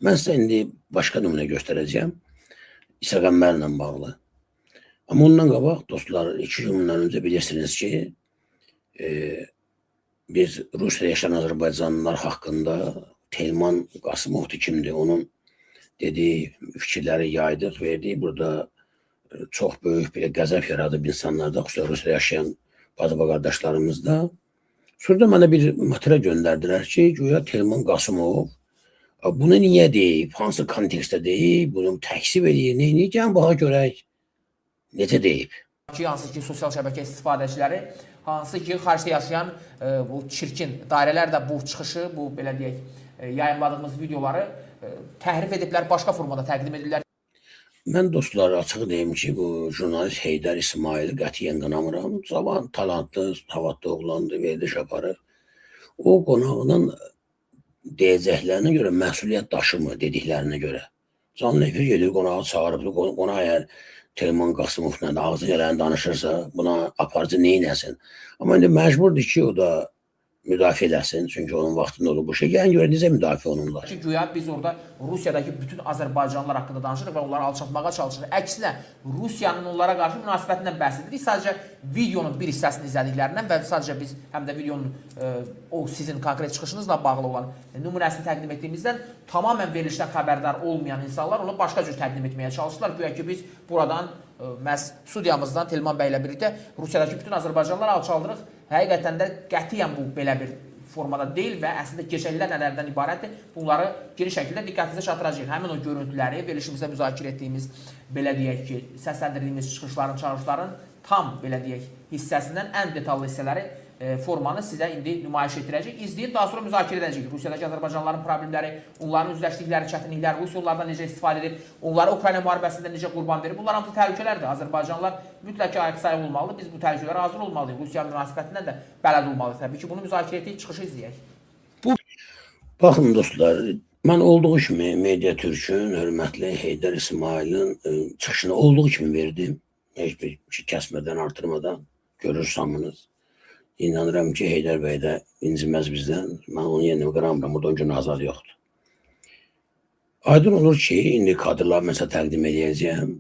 Mən sizə indi başqa nümunə göstərəcəyim. İsa Qəmbərlə bağlı. Amma ondan qabaq, dostlar, 2 gün bundan öncə bilirsiniz ki, biz Rusiyada yaşayan Azərbaycanlılar haqqında Telman Qasımovdur kimdir, onun dediyi fikirləri yaydıq, verdik. Burada çox böyük bir qəzəb yaradıb insanlarda, xüsusilə Rusiyada yaşayan bazı qardaşlarımızda. Sonra mənə bir material göndərdilər ki, güya Telman Qasımov bunu niyə deyib, hansı kontekstdə deyib, bunu təksib edir, neyini, gəlin baxa görək, necə deyib. Hansı ki, sosial şəbəkə istifadəçiləri, hansı ki, xaricdə yaşayan bu çirkin dairələr də bu çıxışı, bu belə deyək, yayınladığımız videoları təhrif ediblər, başqa formada təqdim edirlər. Mən dostlar açıq deyim ki, bu jurnalist Heydər İsmaili qətiyyən qınamıram. Cavan, talantlı, savadlı oğlandı, verdiş aparır. O qonağının deyəcəklərinə görə məsuliyyət daşımır, dediklərinə görə. Canlı efir gedir, qonağı çağırıb, qonaq əgər Telman Qasımovla ağzı gələni danışırsa, buna aparıcı neynəsin? Amma indi məcburdur ki, o da müdafiə eləsin, çünki onun vaxtında olub bu şey. Gəlin görə necə müdafiə olunurlar? Çünki güya biz orada Rusiyadakı bütün Azərbaycanlılar haqqında danışırıq və onları alçatmağa çalışırıq. Əksinə, Rusiyanın onlara qarşı münasibətindən bəhs edirik. Sadəcə videonun bir hissəsini izlədiklərindən və sadəcə biz həm də videonun o sizin konkret çıxışınızla bağlı olan nümunəsini təqdim etdiyimizdən tamamən verilişdən xəbərdar olmayan insanlar onu başqa cür təqdim etməyə çalışırlar. Güya ki biz buradan məhz studiyamızdan Telman bəy ilə birlikdə Rusiyadakı bütün Azərbaycanlıları alçaldırıq. Həqiqətən də qətiyyən bu belə bir formada deyil və əslində keçənlər nələrdən ibarətdir. Bunları geniş şəkildə diqqətinizə çatdıracağıq. Həmin o görüntüləri verilişimizdə müzakirə etdiyimiz, belə deyək ki, səsləndirdiyimiz çıxışların, çağırışların tam, belə deyək, hissəsindən ən detallı hissələri formanı sizə indi nümayiş etdirəcək. İzləyib, daha sonra müzakirə edəcək. Rusiyadakı Azərbaycanlıların problemləri, onların üzləşdikləri çətinliklər, Rusiya onlardan necə istifadə edib, onları Ukrayna müharibəsində necə qurban verib. Bunlar hamısı təhlükələrdir. Azərbaycanlılar mütləq ayıq-sayıq olmalıdır. Biz bu təhlükələrə hazır olmalıyıq. Rusiya münasibətindən də bələd olmalıyıq. Təbii ki, bunu müzakirə etdik, çıxışı izləyək. Baxın dostlar, mən olduğu kimi Media Türk'ün hörmətli Heydər İsmailin çıxışını olduğu kimi verdim. Heç bir şey kəsmədən, artırmadan görürsünüz. İnanıram ki, Heydər bəy də inciməz bizdən. Mən onu yenə qıramıram, burada gün azad yoxdur. Aydın olur ki, indi kadrlar məsələ təqdim edəcəyəm.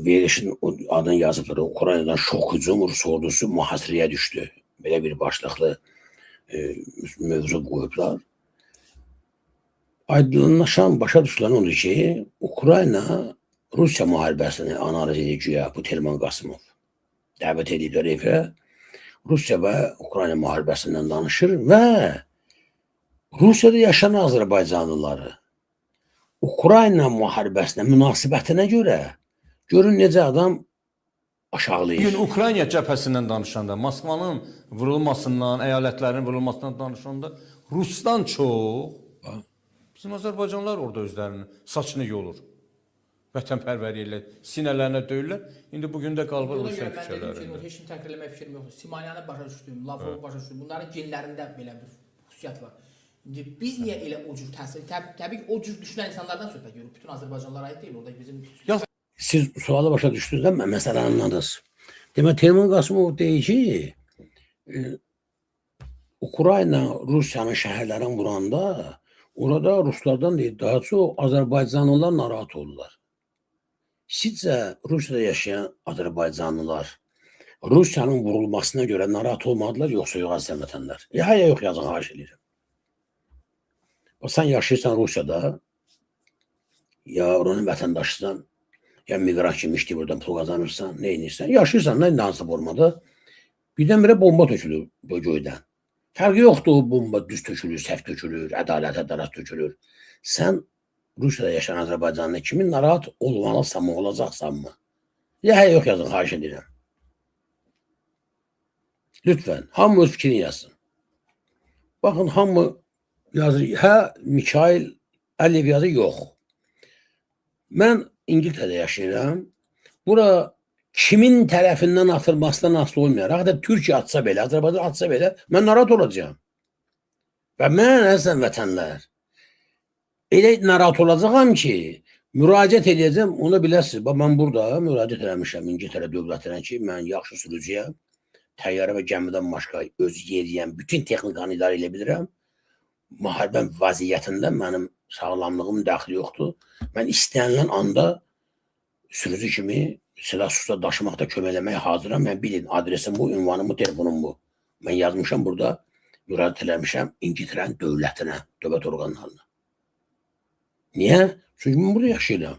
Verilişin adını yazıblar, Ukraynadan şok hücum, Rus ordusu mühasirəyə düşdü. Belə bir başlıqlı mövzu qoyublar. Aydınlaşan, başa düşülən odur ki, Ukrayna Rusiya müharibəsini analiz edir güya bu Telman Qasımov. Dəvət edirlər efirə. Rusiya və Ukrayna müharibəsindən danışır və Rusiyada yaşayan Azərbaycanlıları Ukrayna müharibəsinə münasibətinə görə görün necə adam aşağılayır. Bugün Ukrayna cəbhəsindən danışanda, Moskvanın vurulmasından, əyalətlərin vurulmasından danışanda Rusdan çox bizim Azərbaycanlılar orada özlərinin saçını yolur. Vətənpərvəri ilə sinələrinə döyürlər. İndi bugün də qalbır Rusiya küçələrində. Heç kim təkrar eləmək fikrim yoxdur. Simonyanı başa düşdüm, Lavrovu başa düşdüm. Bunların genlərində belə bir xüsusiyyət var. İndi biz niyə elə o cür təsir? Təbii ki, o cür düşünən insanlardan söhbət görürük. Bütün Azərbaycanlılara aid deyil. Orada bizim... Siz sualı başa düşdünüz də məsələni anladınız. Demək, Telman Qasımov deyir ki, Ukrayna Rusiyanın şəhərlərini vuranda orada Ruslardan deyil, daha çox Azərbaycanlılar narahat olurlar. Sizcə Rusiyada yaşayan Azərbaycanlılar Rusiyanın vurulmasına görə narahat olmadılar, yoxsa yox əziz vətəndaşlar? Ya yox yazın, xahiş edirəm. Sən yaşayırsan Rusiyada, ya oranın vətəndaşısan, ya miqrant kimi işləyib buradan pul qazanırsan, nə edirsən? Yaşayırsan da hansı formada? Birdən-birə bomba tökülür bu göydən. Fərqi yoxdur, bomba düz tökülür, səhv tökülür, ədalət tökülür. Sən Rusiyada yaşayan Azərbaycanlı kimin narahat olmalısanmı, olacaqsanmı? Ya yox yazın, xahiş edirəm. Lütfən, hamı öz fikrini yazsın. Baxın, hamı yazır, hə, Mikhail Əliyev yazır, yox. Mən İngiltərədə yaşayıram. Bura kimin tərəfindən atılmasından asılı olmayaraq, hətta Türkiyə atsa belə, Azərbaycan atsa belə, mən narahat olacağım. Və mən əzizən vətənlər, elə narahat olacağam ki, müraciət edəcəm, onu biləsiniz. Mən burada müraciət eləmişəm İngiltərə dövlətinə ki, mən yaxşı sürücüyəm, təyyarə və gəmidən başqa öz yeriyəm, bütün texnikanı idarə edə bilirəm. Müharibə vəziyyətində mənim Sağlamlığım dəxli yoxdur. Mən istənilən anda sürücü kimi silah susa daşımaqda kömək eləməyə hazıram. Mən bilin, adresim bu, ünvanım bu, telefonum bu. Mən yazmışam burada, müraciət eləmişəm İngiltərənin dövlətinə, dövlət orqanlarına. Niyə? Çünki mən burada yaşayıram.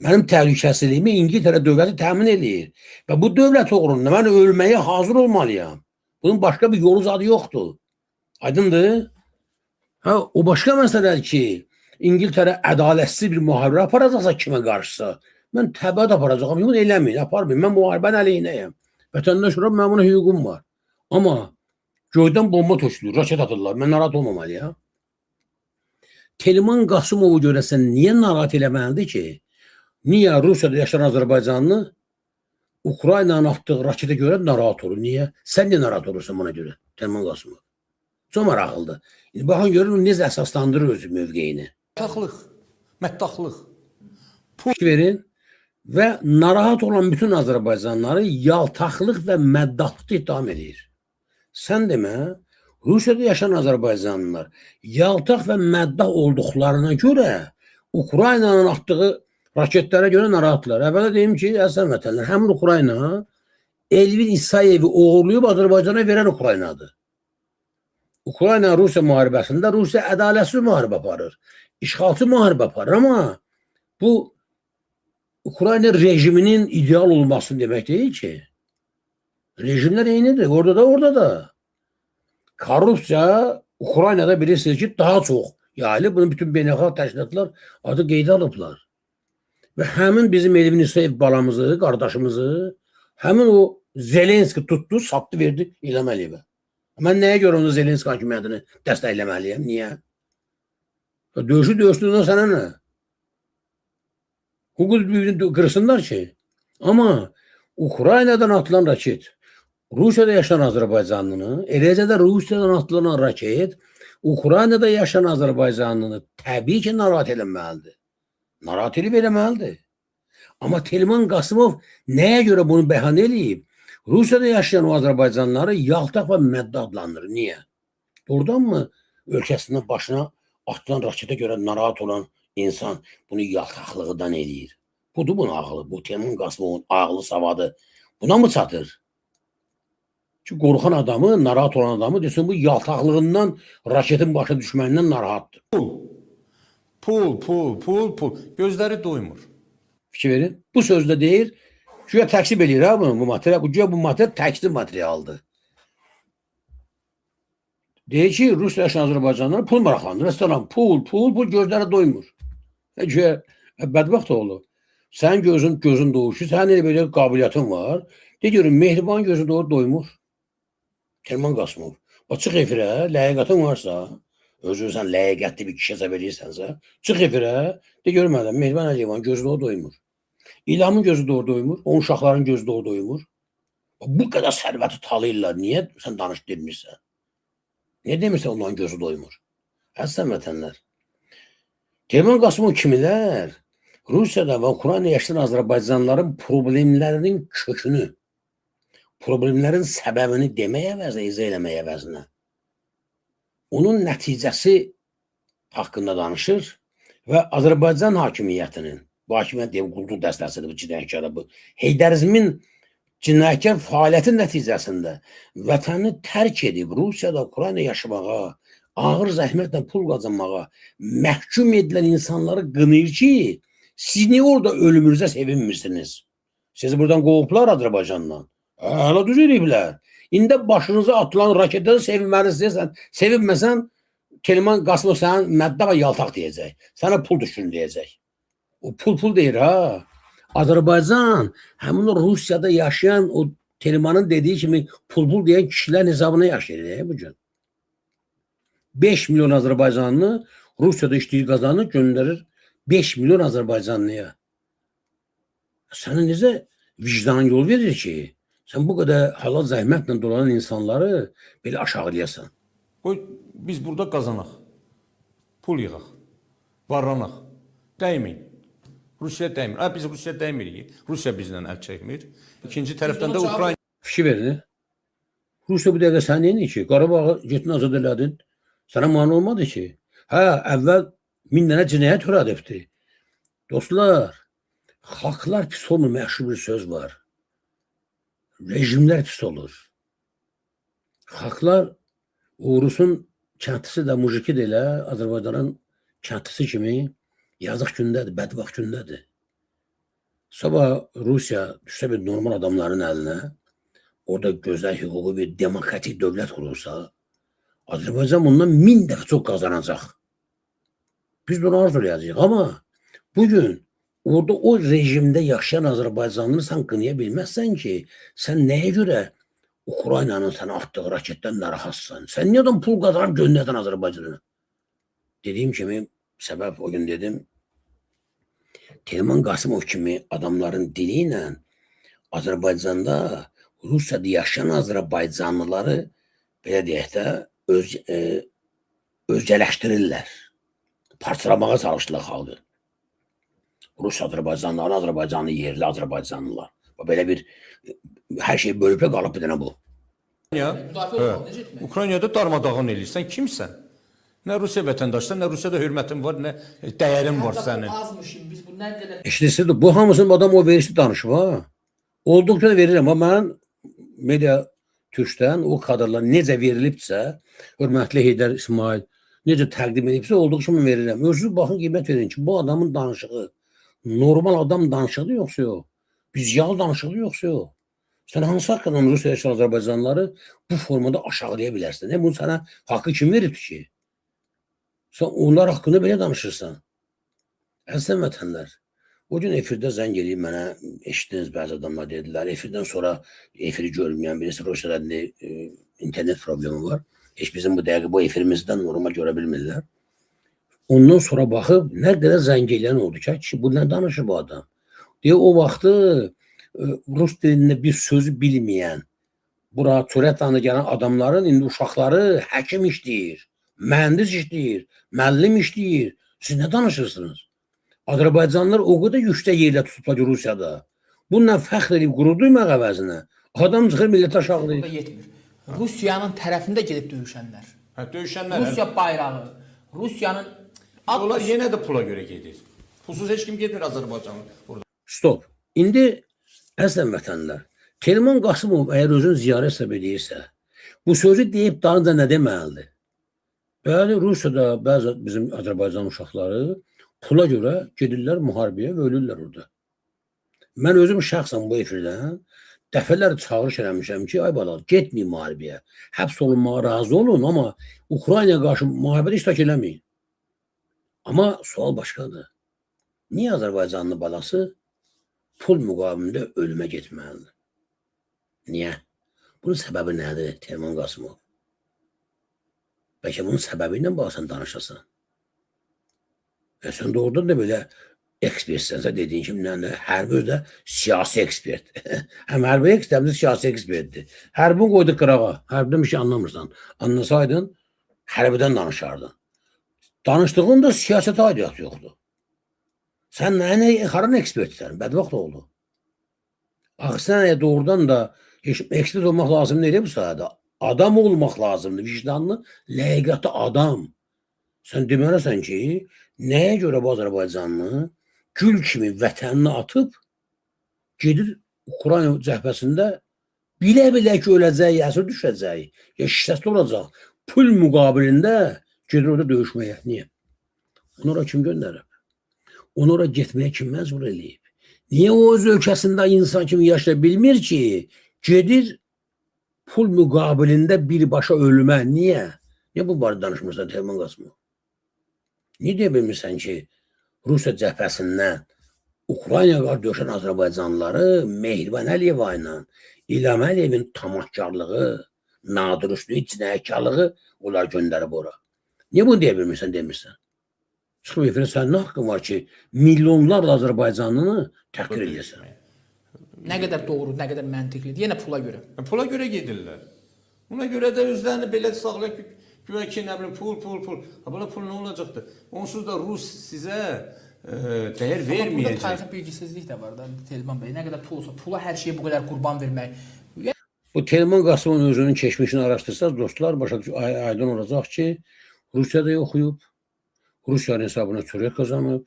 Mənim təhlükəsizliyimi İngiltərə dövləti təmin eləyir. Və bu dövlət uğrunda mən ölməyə hazır olmalıyam. Bunun başqa bir yolu zadı yoxdur. Aydındır? Ha, o başqa məsələdir ki, İngiltərə ədalətsiz bir müharibə aparacaqsa kimə qarşısa, mən təbəd aparacaqam. Yox, eləməyin, aparmayın. Mən müharibənin əleyhinəyəm. Vətəndaş olaraq mənim buna hüququm var. Amma göydən bomba tökülür, raket atırlar. Mən narahat olmamalıyam. Telman Qasımovu görəsən niyə narahat eləməlidir ki? Niyə Rusiyada yaşayan Azərbaycanlı Ukraynanın atdığı raketə görə narahat olur? Niyə? Sən niyə narahat olursan buna görə? Telman Qasımov. Çox maraqlıdır. İndi baxın görün necə əsaslandırır öz mövqeyini. Məddəxlıq. Fikir verin və narahat olan bütün Azərbaycanlıları yaltaqlıq və məddəxlıq ittiham edir. Sən demə, Rusiyada yaşayan Azərbaycanlılar yaltaq və məddah olduqlarına görə Ukraynanın atdığı raketlərə görə narahatlar. Əvvəla deyim ki, əzəl vətənlər, həmin Ukrayna Elvin İsayevi oğurlayıb Azərbaycana verən Ukraynadır. Ukrayna-Rusiya müharibəsində Rusiya ədalətsiz müharibə aparır. İşğalçı müharibə aparır. Amma bu Ukrayna rejiminin ideal olması demək deyil ki. Rejimlər eynidir. Orada da. Korrupsiya Ukraynada bilirsiniz ki daha çox yayılıb. Bunu bütün beynəlxalq təşkilatlar adı qeydə alıblar. Və həmin bizim Elvin İsayev balamızı, qardaşımızı, həmin o Zelenski tutdu, satdı, verdi İlham Əliyevə. Mən nəyə görə onu Zelenski hakimiyyətini dəstəkləməliyəm? Niyə? Döyüşü sənə nə? Hüquq birbirini qırsınlar ki. Amma Ukraynadan atılan raket, Rusiyada yaşayan Azərbaycanlını, eləcə də Rusiyadan atılan raket, Ukraynada yaşayan Azərbaycanlını təbii ki, narahat eləməlidir. Narahat eləməlidir. Amma Telman Qasımov nəyə görə bunu bəhanə eləyib? Rusiyada yaşayan o Azərbaycanlıları yaltaq və məddə adlandırır. Niyə? Doğrudan mı ölkəsinin başına atılan raketə görə narahat olan insan bunu yaltaqlığından eləyir? Budur bunun ağlı. Bu Telman Qasımovun ağlı, savadı buna mı çatır? Ki, qorxan adamı, narahat olan adamı desin, bu yaltaqlığından, raketin başa düşməyindən narahatdır. Pul. Gözləri doymur. Fikir verin. Bu sözdə deyir, güya təksib eləyir ha bu material. Güya bu material təksib materialdır. Deyir ki, Rusiya yaşayan Azərbaycanlılara pul maraqlandır. Restoran, pul, gözləri doymur. Güya bədbəxt oğlu. Sən gözün doğuşu, sənin elə belə qabiliyyətin var. Deyir, Mehriban gözü doğru doymur. Telman Qasımov. Çıx efirə, ləyaqətin varsa, özün ləyaqətli bir kişi hesab edirsənsə, çıx efirə, de görmədən Mehriban Əliyevan gözü doğru doymur. İlhamın gözü doğru doymur, onun uşaqların gözü doğru doymur. Bu qədər sərvəti talayırlar. Niyə sən danış demirsən? Niyə demirsən onların gözü doymur? Əzizən vətənlər. Telman Qasımov kimilər? Rusiyada və Ukrayna yaşayan Azərbaycanlıların problemlərinin kökünü, problemlərin səbəbini demək əvəzinə, izah eləmək əvəzinə, onun nəticəsi haqqında danışır və Azərbaycan hakimiyyətinin, bu hakimiyyət deyib, quldur dəstəsidir, bu cinayətkar, bu Heydərizmin cinayətkar fəaliyyətin nəticəsində vətəni tərk edib Rusiyada, Ukrayna yaşamağa, ağır zəhmətlə pul qazanmağa məhkum edilən insanları qınayır ki, siz niyə orada ölümünüzə sevinmirsiniz? Sizi buradan qovublar Azərbaycandan. Hala düz ediblər. İndi başınıza atılan raketdə sevinməlisən. Sevinməsən, Telman Qasımov sənin məddə və yaltaq deyəcək. Sənə pul düşün deyəcək. O pul deyir ha. Azərbaycan həmin o Rusiyada yaşayan o Telmanın dediyi kimi pul deyən kişilərin hesabına yaşayır bu gün. 5 milyon Azərbaycanlı Rusiyada işləyir qazanır, göndərir 5 milyon Azərbaycanlıya. Sənin necə vicdanın yol verir ki, sən bu qədər halal zəhmətlə dolanan insanları belə aşağılayasan. Qoy biz burada qazanaq, pul yığaq, varlanaq, dəyməyin. Rusiya dəymir. Biz Rusiya dəymirik. Rusiya bizdən əl çəkmir. İkinci tərəfdən də Ukrayna. Fikir verin. Rusiya bu dəqiqə sən neyini ki? Qarabağı getdin azad elədin. Sənə mane olmadı ki. Hə, əvvəl 1000 dənə cinayət törədibdir. Dostlar, xalqlar pis olmur, məşhur bir söz var. Rejimlər pis olur. Xalqlar Uğrusun kəndisi də, mujiki də elə Azərbaycanın kəndisi kimi yazıq gündədir, bədbaxt gündədir. Sabah Rusiya düşsə bir normal adamların əlinə, orada gözəl hüquqi bir demokratik dövlət qurulsa, Azərbaycan bundan 1000 dəfə çox qazanacaq. Biz de onu arzulayacağıq. Amma bugün orada o rejimdə yaşayan Azərbaycanlı sən qınaya bilməzsən ki, sən nəyə görə Ukraynanın sənə atdığı raketdən narahatsan? Sən niyə adam pul qazanıb göndərsən Azərbaycana? Dediyim kimi, səbəb o gün dedim, Teğmen Qasımov kimi adamların dili ilə Azərbaycanda Rusiyada yaşayan Azərbaycanlıları belə deyək də özgələşdirirlər. Parçalamağa çalışdılar xalqı. Rus Azərbaycanlıları, Azərbaycanlı yerli Azərbaycanlılar. Belə bir hər şey bölüblə qalıb bir dənə bu. Ukraynada darmadağın eləyirsən, kimsən? Nə Rusiya vətəndaşsan, nə Rusiyada hörmətin var, nə dəyərin var sənin. Azmışım, biz bu nə qədər... İşte bu hamısını adam o verişli danışıb ha. Olduqca da verirəm amma mən media türkdən o kadrlar necə verilibsə, hörmətli Heydər İsmail necə təqdim edibsə, olduqca mən verirəm. Özünüz baxın, qiymət verin ki, bu adamın danışığı normal adam danışığı yoxsa yox? Biz yal danışığı yoxsa yox? Sən hansı haqqında Rusiya yaşayan Azərbaycanlıları bu formada aşağılaya bilərsən? Bunu sənə haqqı kim verib ki? Sən onlar haqqında belə danışırsan. Əzizən vətənlər, o gün efirdə zəng eləyib mənə, eşitdiniz bəzi adamlar dedilər. Efirdən sonra efiri görməyən birisi Rusiyada internet problemi var. Heç bizim bu dəqiqə bu efirimizdən normal görə bilmirlər. Ondan sonra baxıb nə qədər zəng eləyən oldu ki, bu nə danışır bu adam? Deyə o vaxtı Rus dilində bir sözü bilməyən, bura Turetanı gələn adamların indi uşaqları həkim işləyir, mühəndis işləyir, müəllim işləyir. Siz nə danışırsınız? Azərbaycanlılar o qədər yüksək yerlə tutublar ki, Rusiyada. Bununla fəxr edib qürur duymaq əvəzinə adam çıxır millət aşağılayır. Burada yetmir. Rusiyanın tərəfində gedib döyüşənlər. Döyüşənlər. Rusiya bayrağı, Rusiyanın... Onlar yenə də pula görə gedir. Pulsuz heç kim getmir Azərbaycanı burada. Stop. İndi əslən vətənlər, Teğmen Qasımov əgər özünü ziyarət səbəb edirsə, bu sözü deyib dalınca nə deməlidir? Bəli, Rusiyada bəzi bizim Azərbaycan uşaqları pula görə gedirlər müharibəyə və ölürlər orada. Mən özüm şəxsən bu efirdən dəfələr çağırış eləmişəm ki, ay bala, getməyin müharibəyə. Həbs olunmağa razı olun, amma Ukraynaya qarşı müharibədə iştirak eləməyin. Amma sual başqadır. Niyə Azərbaycanlı balası pul müqabilində ölümə getməlidir? Niyə? Bunun səbəbi nədir, Teğmen Qasımov? Bəlkə bunun səbəbi ilə baxsan danışasan. Sən doğrudan da belə ekspertsənsə dediyin kimi, hərbi özdə siyasi ekspert. Həm hərbi ekspert, həm də siyasi ekspertdir. Hərbin qoydu qırağa, hərbidən bir şey anlamırsan. Anlasaydın, hərbidən danışardın. Danışdığın da siyasətə aidiyyatı yoxdur. Sən haranın ekspertsən, bədvaxt oldu. Axı sən doğrudan da ekspert olmaq lazım deyil bu sahədə. Adam olmaq lazımdır, vicdanlı, ləyaqətli adam. Sən deməlisən ki, nəyə görə bu Azərbaycanlı gül kimi vətənini atıb, gedir Ukrayna cəhbəsində bilə-bilə ki, öləcək, əsir düşəcək, ya şikəstli olacaq. Pul müqabilində gedir orada döyüşməyə. Niyə? Onu ora kim göndərib? Onu ora getməyə kim məcbur eləyib? Niyə o öz ölkəsində insan kimi yaşaya bilmir ki, gedir pul müqabilində birbaşa ölümə? Niyə? Niyə bu barədə danışmırsan Teğmen Qasımov? Niyə deyə bilmirsən ki, Rusiya cəhbəsindən Ukraynaya qarşı döyüşən Azərbaycanlıları Mehriban Əliyeva ilə İlham Əliyevin tamahkarlığı, nadürüstlüyü, cinayətkarlığı onlar göndərib ora? Niyə bunu deyə bilmirsən, demirsən? Çıxıb efirə sənin nə haqqın var ki, milyonlarla Azərbaycanlını təhqir edirsən? Nə qədər doğru, nə qədər məntiqlidir? Yenə pula görə. Pula görə gedirlər. Buna görə də özlərini belə saxlayıb güya ki, nə bilim, pul. Buna pul nə olacaqdır? Onsuz da Rus sizə dəyər verməyəcək. Burada tarixi bilgisizlik də var da, Teğmen bəy. Nə qədər pul olsa, pula hər şeyi bu qədər qurban vermək. Bu Teğmen Qasımovun özünün keçmişini araşdırsaz, dostlar, başa aydın olacaq ki, Rusiyada oxuyub, Rusiyanın hesabına çörək qazanıb.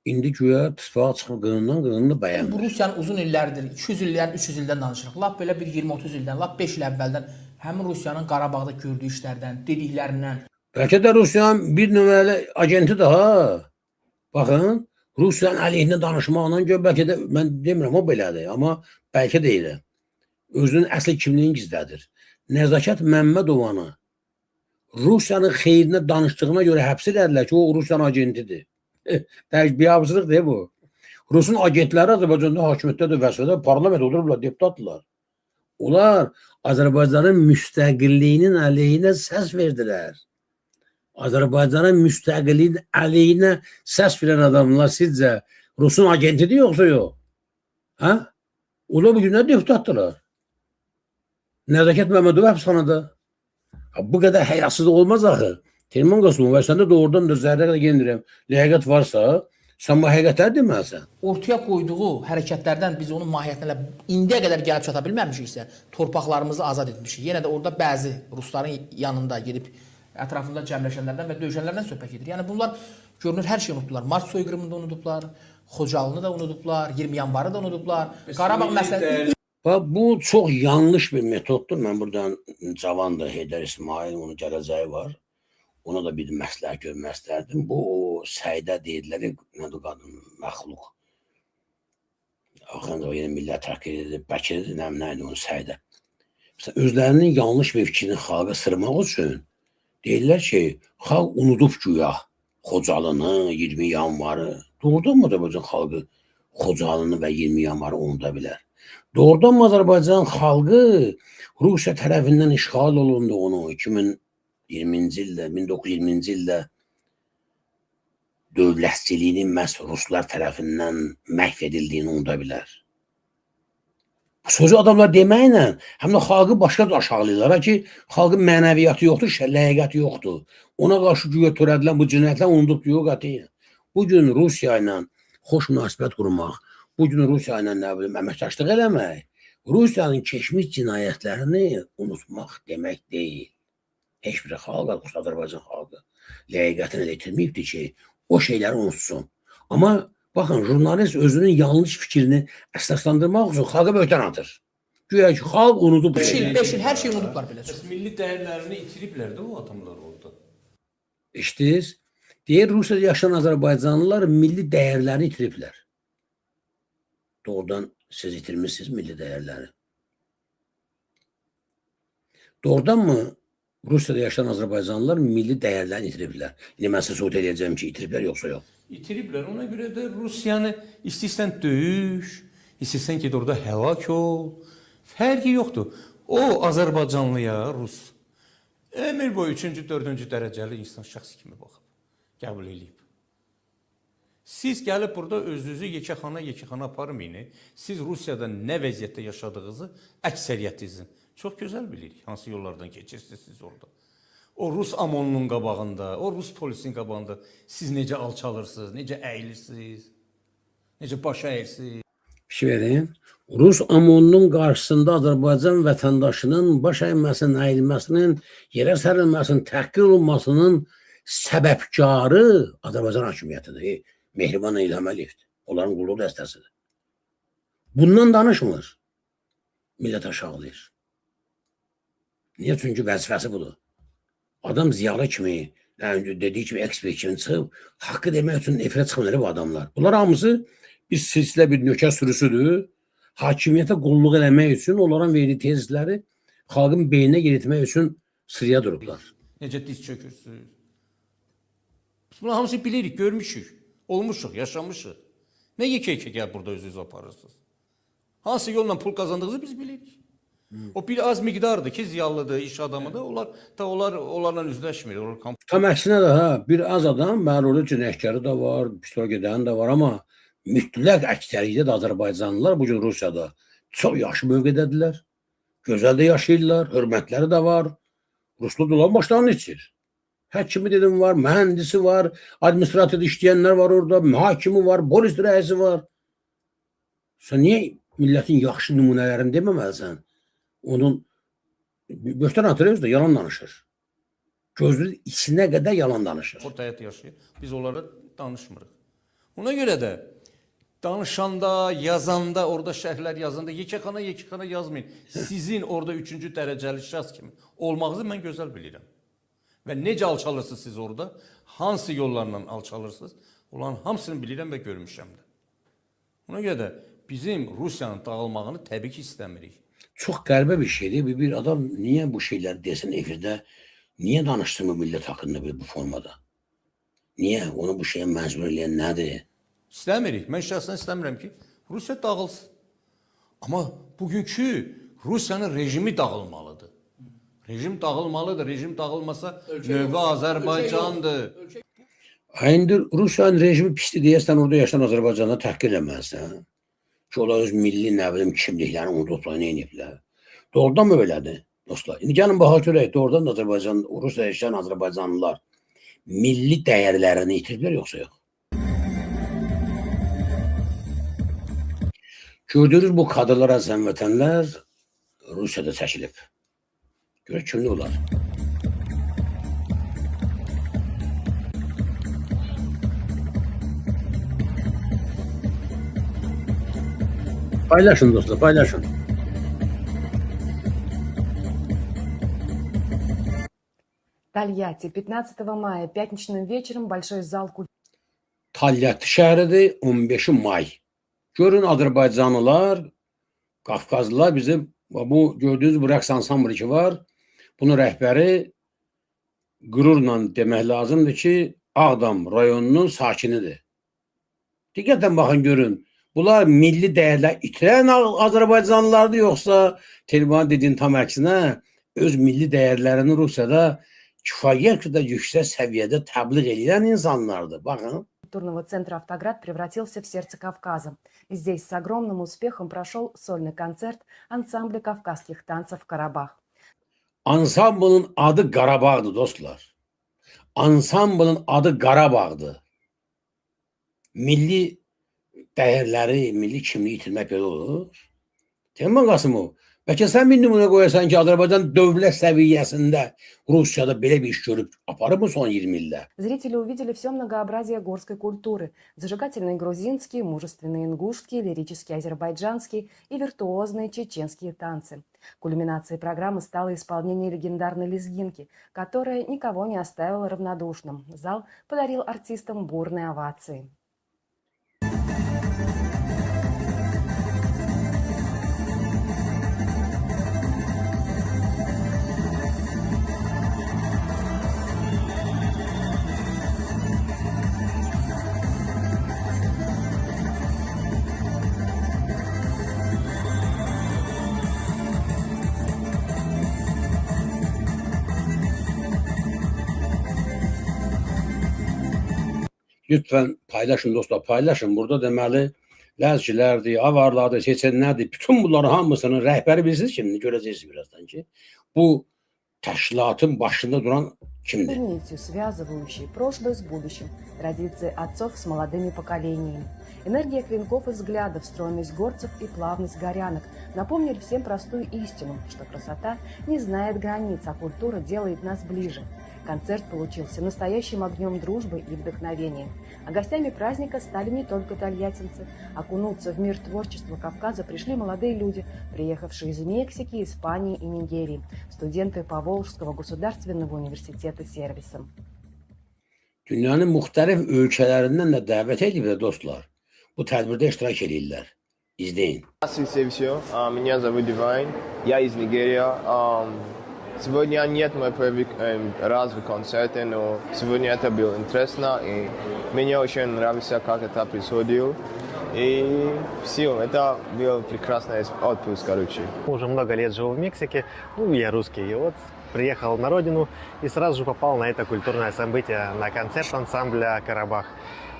İndi güya ittifaq çıxıb qınından Bu bəyənmir. Rusiyanın uzun illərdir, 200 ildən, 300 ildən danışırıq. Lap belə bir 20-30 ildən, lap 5 il əvvəldən həmin Rusiyanın Qarabağda gördüyü işlərdən, dediklərindən. Bəlkə də Rusiyanın bir nömrəli agenti daha. Baxın, Rusiyanın əleyhinə danışmaqla gör, bəlkə də mən demirəm o belədir, amma bəlkə deyirəm. Özünün əsl kimliyini gizlədir. Nəzakət Məmmədovanı Rusiyanın xeyrinə danışdığına görə həbs edərlər ki, o Rusiyanın agentidir. Biabızlıqdır bu. Rusun agentləri Azərbaycanda hakimiyyətdədir, vəzifədə, parlament olurublar, deputatdırlar. Onlar Azərbaycanın müstəqilliyinin əleyhinə səs verdilər. Azərbaycanın müstəqilliyinin əleyhinə səs verən adamlar sizcə Rusun agentidir yoxsa yox? Hə? Onlar bu günlər deputatdırlar. Nəzakət Məmmədov həbsxanada. Bu qədər həyasız olmaz axı. Telman Qasımov, sən də doğrudan da zərrə qədər yendirəm. Ləyaqət varsa, sən bu həqiqətləri deməlisən. Ortaya qoyduğu hərəkətlərdən biz onun mahiyyətinə indiyə qədər gəlib çata bilməmişiksə, torpaqlarımızı azad etmişik. Yenə də orada bəzi rusların yanında gedib ətrafında cəmləşənlərdən və döyüşənlərdən söhbət edir. Yəni bunlar görünür hər şeyi unutdular. Mart soyqırımını da unudublar, Xocalını da unudublar, 20 yanvarı da unudublar. Qarabağ məsələsini Bu çox yanlış bir metoddur. Mən buradan cavan da Heydər İsmail, onun gələcəyi var. Ona da bir məsləhət görmək istərdim. Bu Səidə deyirlər, nədir qadın, məxluq. Axırında o yeni millət təqdir edib, Bəkir edir, nə idi onu Səidə. Məsələn, özlərinin yanlış bir fikrini xalqa sırmaq üçün deyirlər ki, xalq unudub güya Xocalını, 20 yanvarı. Doğrudan mı Azərbaycan xalqı Xocalını və 20 yanvarı unuda bilər? Doğrudan mı Azərbaycan xalqı Rusiya tərəfindən işğal olunduğunu 2020-ci ildə, 1920-ci ildə dövlətçiliyinin məhz ruslar tərəfindən məhv edildiyini unuda bilər? Bu sözü adamlar deməklə həm də xalqı başqa da aşağılayırlar ki, xalqın mənəviyyatı yoxdur, ləyaqəti yoxdur. Ona qarşı güya törədilən bu cinayətlər unudub yox qətiyyən. Bugün Rusiya ilə xoş münasibət qurmaq, bugün Rusiya ilə nə bilim əməkdaşlıq eləmək, Rusiyanın keçmiş cinayətlərini unutmaq demək deyil. Heç bir xalq, xüsusən Azərbaycan xalqı ləyaqətini elə itirməyibdir ki, o şeyləri unutsun. Amma baxın, jurnalist özünün yanlış fikrini əsaslandırmaq üçün xalqa böhtan atır. Güya ki, xalq unudub. 5 il hər şeyi unudublar belə. Milli dəyərlərini itiriblər də o adamlar orada. İşte deyir, Rusiyada yaşayan Azərbaycanlılar milli dəyərlərini itiriblər. Doğrudan siz itirmişsiniz milli dəyərləri. Doğrudan mı Rusiyada yaşayan Azərbaycanlılar milli dəyərlərini itiriblər? İndi mən sizə sual edəcəm ki, itiriblər yoxsa yox? İtiriblər. Ona görə də Rusiyanı istəyirsən döyüş, istəyirsən ki, orada həlak ol. Fərqi yoxdur. O Azərbaycanlıya Rus ömür boyu 3-cü, 4-cü dərəcəli insan şəxsi kimi baxıb, qəbul edib. Siz gəlib burada özünüzü yekəxana aparmayın. Siz Rusiyada nə vəziyyətdə yaşadığınızı əksəriyyətinizin çox gözəl bilirik. Hansı yollardan keçirsiniz siz orada. O Rus amonunun qabağında, o Rus polisin qabağında siz necə alçalırsınız, necə əyilirsiniz, necə baş əyirsiniz. Bir şey vereyim. Rus amonunun qarşısında Azərbaycan vətəndaşının baş əyilməsinin, əyilməsinin, yerə sərilməsinin, təhqir olunmasının səbəbkarı Azərbaycan hakimiyyətidir. Mehriban İlham Əliyevdir. Onların qulluq dəstəsidir. Bundan danışmır. Millət aşağılayır. Niyə? Çünki vəzifəsi budur. Adam ziyalı kimi, dediği kimi ekspert kimi çıxıb, haqqı demək üçün efirə çıxmır bu adamlar. Bunlar hamısı bir silsilə bir nökər sürüsüdür. Hakimiyyətə qulluq eləmək üçün onların verdiyi tezisləri xalqın beyninə yeritmək üçün sıraya durublar. Necə diz çökürsünüz? Bunlar hamısı bilirik, görmüşük, olmuşuq, yaşamışıq. Nə yekə-yekə gəl burada özünüzü aparırsınız? Hansı yolla pul qazandığınızı biz bilirik. O bir az miqdardır ki, ziyalıdır, iş adamıdır. Onlarla üzləşmir. Tam əksinə də bir az adam, mənim orada cinayətkarı da var, pistol gedəni də var, amma mütləq əksəriyyət Azərbaycanlılar bugün Rusiyada çox yaxşı mövqedədirlər. Gözəl də yaşayırlar, hörmətləri də var. Ruslu dolan başlarını içir. Həkimi dedim var, mühəndisi var, administrativ işləyənlər var orada, hakimi var, polis rəisi var. Sən niyə millətin yaxşı nümunələrini deməməlisən? Onun böhtan atır özü də yalan danışır. Gözünün içinə qədər yalan danışır. Orta həyat yaşayır. Biz onlara danışmırıq. Ona görə də danışanda, yazanda, orada şərhlər yazanda yekəxana yazmayın. Sizin orada 3-cü dərəcəli şəxs kimi olmağınızı mən gözəl bilirəm. Və necə alçalırsınız siz orada, hansı yollarla alçalırsınız, onların hamısını bilirəm və görmüşəm də. Ona görə də bizim Rusiyanın dağılmağını təbii ki istəmirik. Çox qəribə bir şeydir. Bir adam niyə bu şeyləri desin efirdə, niyə danışsın bu millət haqqında bu formada? Niyə? Onu bu şeyə məcbur eləyən nədir? İstəmirik. Mən şəxsən istəmirəm ki, Rusiya dağılsın. Amma bugünkü Rusiyanın rejimi dağılmalıdır. Rejim dağılmalıdır. Rejim dağılmasa növbə Azərbaycandır. İndi Rusiyanın rejimi pisdir deyəsən, orada yaşayan Azərbaycanı təhqir eləməlisən. Ki, onlar öz milli, nə bilim, kimliklərini unudublar, nə ediblər. Doğrudan mı belədir, dostlar? İndi gəlin baxaq görək, doğrudan da Azərbaycan, Rusiyada yaşayan Azərbaycanlılar milli dəyərlərini itiriblər, yoxsa yox? Gördüyünüz bu kadrlar, əzəm vətənlər Rusiyada çəkilib. Görək kimli olar. Paylaşın dostlar, paylaşın. Тольятти, 15 мая, пятничным вечером большой зал культуры. Talyatı şəhəridir, 15 may. Görün Azərbaycanlılar, Qafqazlılar bizim bu gördüyünüz bu rəqs ansamblı ki var, bunun rəhbəri qürurla demək lazımdır ki, Ağdam rayonunun sakinidir. Diqqətlə baxın görün. Bunlar milli dəyərlər itirən Azərbaycanlılardır, yoxsa Telman dediyin tam əksinə öz milli dəyərlərini Rusiyada kifayət qədər yüksək səviyyədə təbliğ edən insanlardır. Baxın. Культурного центра «Автоград» превратился в сердце Кавказа. И здесь с огромным успехом прошел сольный концерт ансамбля кавказских танцев «Карабах». Ansamblın adı Qarabağdır dostlar. Ansamblın adı Qarabağdır. Milli dəyərləri, milli kimliyi itirmək belə olur. Teğmen Qasımov, bəlkə sən bir nümunə qoyasan ki, Azərbaycan dövlət səviyyəsində Rusiyada belə bir iş görüb aparır mı son 20 ildə? Зрители увидели все многообразие горской культуры. Зажигательные грузинские, мужественные ингушские, лирические азербайджанские и виртуозные чеченские танцы. Кульминацией программы стало исполнение легендарной лезгинки, которая никого не оставила равнодушным. Зал подарил артистам бурные овации. Lütfen paylaşın dostlar, paylaşın. Burada deməli Ləzgilərdir, Avarlardır, Çeçenlərdir. Bütün bunların hamısının rəhbəri bilirsiniz kimdir? Görəcəksiniz birazdan ki. Bu təşkilatın başında duran kimdir? Нитью, связывающей прошлое с будущим, традиции отцов с молодыми поколениями. Энергия клинков и взглядов, стройность горцев и плавность горянок напомнили всем простую истину, что красота не знает границ, а культура делает нас ближе. Концерт получился настоящим огнем дружбы и вдохновения. А гостями праздника стали не только тольяттинцы. Окунуться в мир творчества Кавказа пришли молодые люди, приехавшие из Мексики, Испании и Нигерии, студенты Поволжского государственного университета сервиса. Dünyanın müxtəlif ölkələrindən də dəvət ediblər dostlar. Bu tədbirdə iştirak edirlər. İzləyin. Здравствуйте все, меня зовут Дивайн, я из Нигерии. Сегодня нет мой первый раз в концерте, но сегодня это было интересно, и мне очень нравится, как это происходило. И все, это был прекрасный отпуск, короче. Уже много лет живу в Мексике, я русский, и вот приехал на родину и сразу же попал на это культурное событие, на концерт ансамбля «Карабах».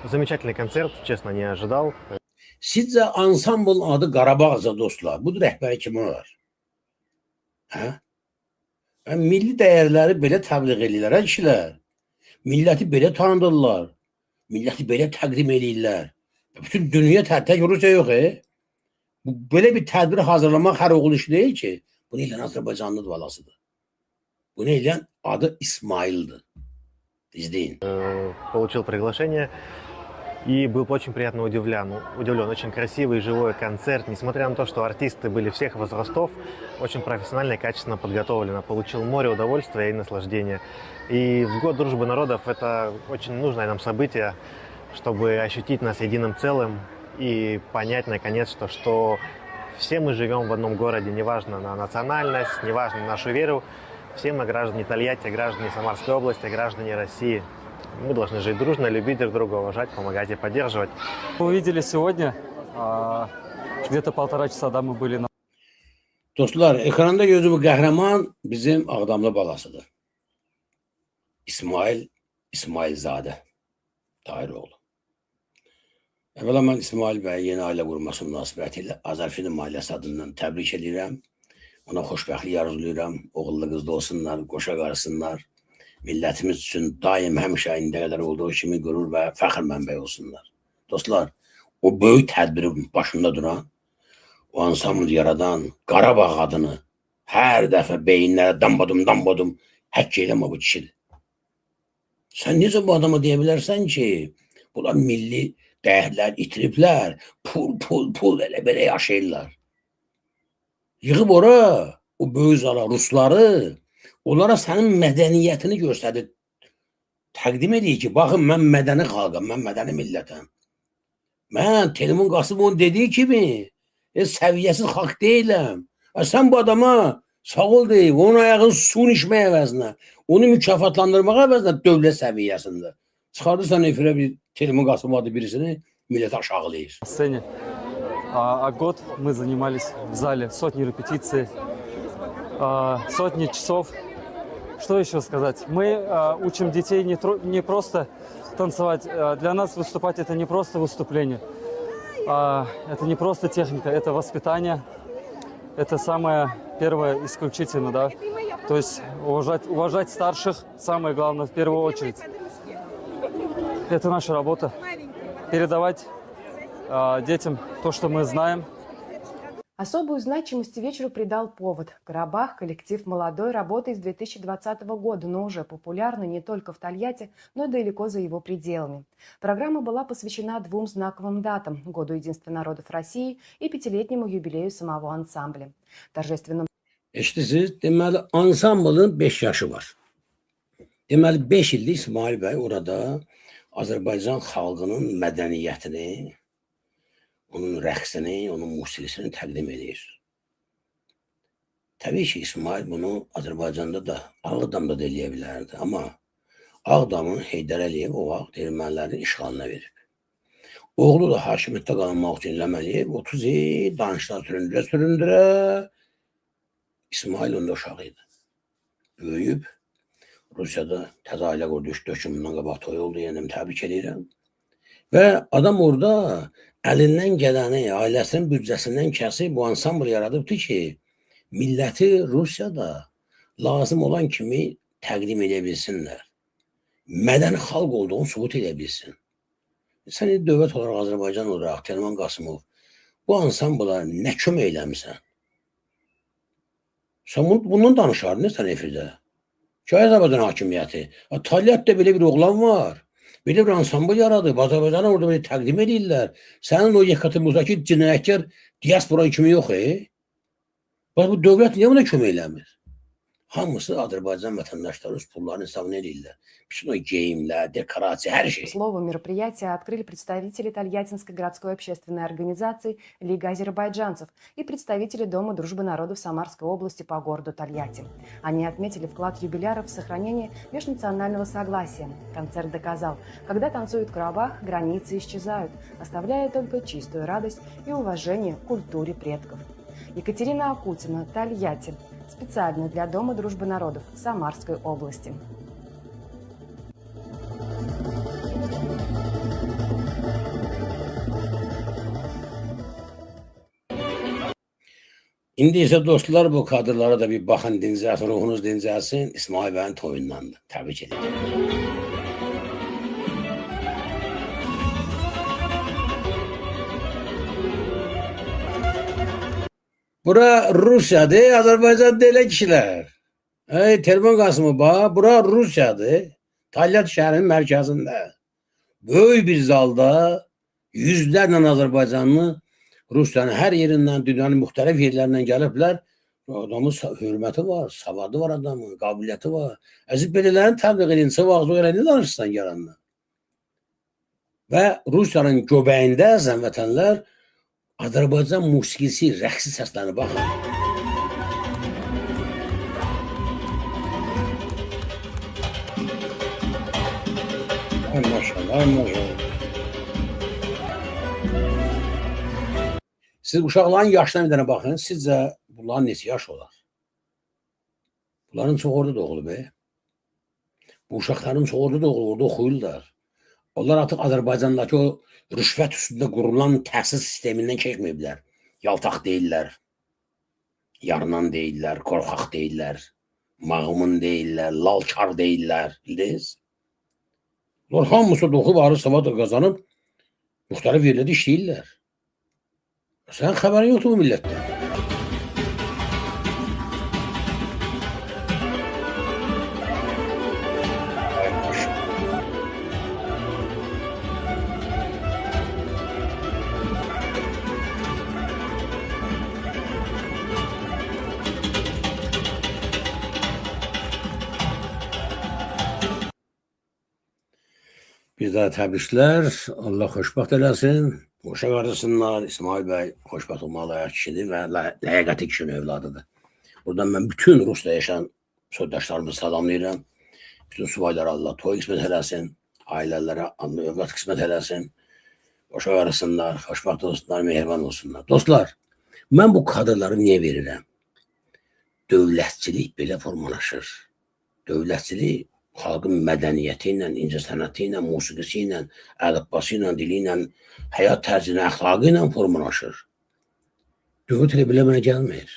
Замечательный концерт, честно, не ожидал. Sizcə ansamblın adı Qarabağca dostlar. Bu rəhbəri kim olar? Hə? Milli dəyərləri belə təbliğ edirlər, hə kişilər. Milləti belə tanıdırlar. Milləti belə təqdim edirlər. Bütün dünya tək Rusiya yox, Bu belə bir tədbir hazırlamaq hər oğul işi deyil ki. Bunu edən Azərbaycanlı balasıdır. Bunu eləyən adı İsmail'dir. İzleyin. Получил приглашение и был очень приятно удивлен. Очень красивый живой концерт. Несмотря на то, что артисты были всех возрастов, очень профессионально и качественно подготовлено. Получил море удовольствия и наслаждения. И в год дружбы народов это очень нужное нам событие, чтобы ощутить нас единым целым и понять наконец, что все мы живем в одном городе, неважно на национальность, неважно на нашу веру. Все мы граждане Тольятти, граждане Самарской области, граждане России. Мы должны жить дружно, любить друг друга, уважать, помогать и поддерживать. Мы увидели сегодня, где-то 1,5 часа, да, мы были на... Dostlar, ekranda gözü bu qəhrəman bizim Ağdamlı balasıdır. İsmailzadə Tahiroğlu. Əvvəla mən İsmail bəyə yeni ailə qurması münasibətilə Azərfilm ailəsi adından təbrik edirəm. Ona xoşbəxtlik arzulayıram. Oğullu qızlı olsunlar, qoşa qarısınlar. Millətimiz üçün daim həmişə indiyə qədər olduğu kimi qürur və fəxr mənbəyi olsunlar. Dostlar, o böyük tədbirin başında duran, o ansambl yaradan Qarabağ adını hər dəfə beyinlərə dambadum həkk eləmə bu kişidir. Sən necə bu adama deyə bilərsən ki, bunlar milli dəyərlər itiriblər, pul elə-belə yaşayırlar. Yığıb ora, o böyük zala Rusları, onlara sənin mədəniyyətini göstərdi. Təqdim edir ki, baxın, mən mədəni xalqam, mən mədəni millətəm. Mən Telimon Qasımovun dediyi kimi, səviyyəsiz xalq deyiləm. Sən bu adama sağ ol deyib, onun ayağını suyun içmək əvəzinə, onu mükafatlandırmaq əvəzinə dövlət səviyyəsində. Çıxardırsan efirə bir Telimon Qasımov adı birisini, millət aşağılayır. сцене. А год мы занимались в зале, сотни репетиций, сотни часов. Что еще сказать? Мы учим детей не просто танцевать. Для нас выступать это не просто выступление. Это не просто техника, это воспитание. Это самое первое исключительно, да. То есть уважать старших, самое главное, в первую очередь. Это наша работа. Передавать детям то, что мы знаем. Особую значимость вечеру придал повод. Карабах – коллектив молодой, работает с 2020 года, но уже популярный не только в Тольятти, но и далеко за его пределами. Программа была посвящена 2 знаковым датам – Году единства народов России и 5-летнему юбилею самого ансамбля. Торжественным... Eşitisiz, deməli, ansamblın 5 yaşı var. Deməli, 5 illik İsmail bəy orada Azərbaycan xalqının mədəniyyətini, onun rəqsini, onun musiqisini təqdim edir. Təbii ki, İsmail bunu Azərbaycanda da, Ağdamda da eləyə bilərdi. Amma Ağdamın Heydər Əliyev o vaxt ermənilərin işğalına verib. Oğlu da hakimiyyətdə qalmaq üçün İlham Əliyev 30 il danışlar süründürə İsmail onda uşağı idi. Böyüyüb, Rusiyada təzə ailə qurdu, 3-4 gün bundan qabaq toy oldu, yəni təbrik edirəm. Və adam orada əlindən gələni, ailəsinin büdcəsindən kəsib bu ansambl yaradıbdır ki, milləti Rusiyada lazım olan kimi təqdim edə bilsinlər. Mədəni xalq olduğunu sübut edə bilsin. Sən dövlət olaraq, Azərbaycan olaraq, Telimon Qasımov, bu ansambla nə kömək eləmirsən? Sən bundan danışardın, sən efirdə. Ki, Azərbaycan hakimiyyəti. Taliyyətdə belə bir oğlan var. Belə bir ansambl yaradıb. Azərbaycanı orada belə təqdim edirlər. Sənin o Yekaterinburqdakı cinayətkar diaspora kimi yox, Bu dövlət niyə buna kömək eləmir? Hamısı Azərbaycan vətəndaşları öz pullarını hesabını edirlər. Bütün o geyimlər, dekorasiya, hər şey. Слово мероприятия открыли представители Тольяттинской городской общественной организации «Лига азербайджанцев» и представители Дома дружбы народов Самарской области по городу Тольятти. Они отметили вклад юбиляров в сохранение межнационального согласия. Концерт доказал, когда танцует Карабах, границы исчезают, оставляя только чистую радость и уважение к культуре предков. Екатерина Акутина, Тольятти. Специально для Дома дружбы народов Самарской области. İndi isə dostlar, bu kadrlara da bir baxın, dincəlsin, ruhunuz dincəlsin. İsmail bəyin toyundandır. Təbrik edirəm. Bura Rusiyadır, Azərbaycan deyilən kişilər. Telefon Qasımı bax, bura Rusiyadır. Talyat şəhərinin mərkəzində. Böyük bir zalda yüzlərlə Azərbaycanlı Rusiyanın hər yerindən, dünyanın müxtəlif yerlərindən gəliblər. Adamın hörməti var, savadı var adamın, qabiliyyəti var. Əziz belələrini təbliğ edin, sıvaqlı elə nə danışırsan gələndən? Və Rusiyanın göbəyində zəmvətənlər Azərbaycan musiqisi, rəqsi səslərini baxın. Ay maşallah, ay maşallah. Siz uşaqların yaşına bir dənə baxın, sizcə bunların neçə yaş olar? Bunların çox orada doğulub. Bu uşaqların çox orada doğulub, orada oxuyurlar. Onlar artıq Azərbaycandakı o rüşvət üstündə qurulan təhsil sistemindən keçməyiblər. Yaltaq deyirlər, yarınan deyirlər, qorxaq deyirlər, mağmun deyirlər, lalkar deyirlər, bildiniz? Onlar hamısı doğub, arı savad qazanıb, müxtəlif yerlərdə işləyirlər. Sənin xəbərin yoxdur bu millətdən. Bir daha təbriklər. Allah xoşbəxt eləsin. Qoşa qarısınlar. İsmail bəy xoşbəxt olmalı layiq kişidir və ləyaqəti kişinin övladıdır. Buradan mən bütün Rusda yaşayan soydaşlarımızı salamlayıram. Bütün subaylara Allah toy qismət eləsin. Ailələrə Allah övlad qismət eləsin. Qoşa qarısınlar, xoşbəxt olsunlar, mehriban olsunlar. Dostlar, mən bu kadrları niyə verirəm? Dövlətçilik belə formalaşır. Dövlətçilik xalqın mədəniyyəti ilə, incəsənəti ilə, musiqisi ilə, ədəbbası ilə, dili ilə, həyat tərzinə, əxlaqı ilə formalaşır. Dövlət elə belə mənə gəlmir.